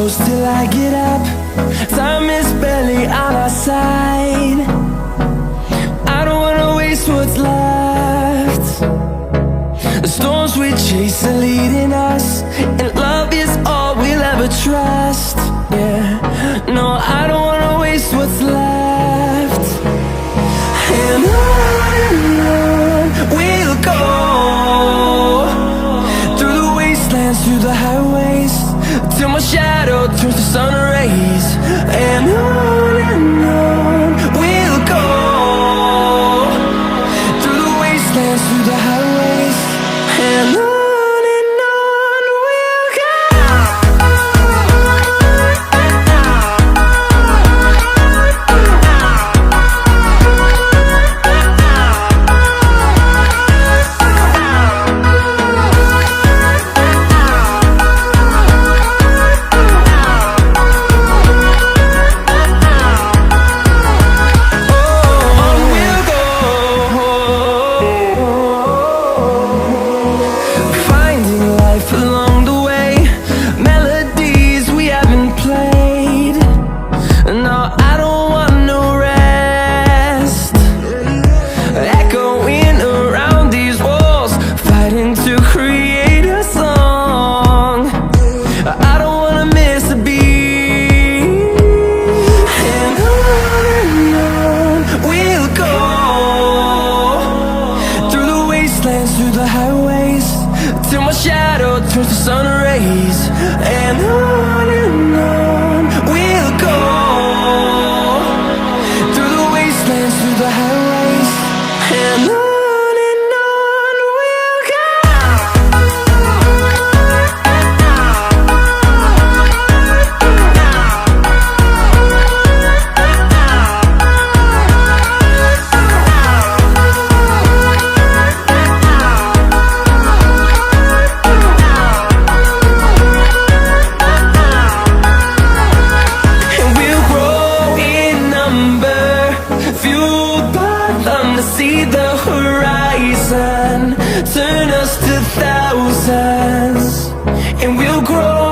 close till I get up. Time is barely on our side. I don't wanna waste what's left. The storms we chase are leading us, and love is all we'll ever trust. Yeah, no, I don't wanna waste what's left. And on we'll go, through the wastelands, through the highways, till my shadow turns to sun rays. And on we'll go, through the wastelands, through the highways, and on we'll go. Along the way, melodies we haven't played. No, I don't want no rest. Echoing around these walls, fighting to create a song. I don't wanna miss a beat. And on we'll go, through the wastelands, through the highways, till my shadow turns to sun rays. And on we'll go, through the wastelands, through the highways, and on we'll go. See the horizon turn us to thousands, and we'll grow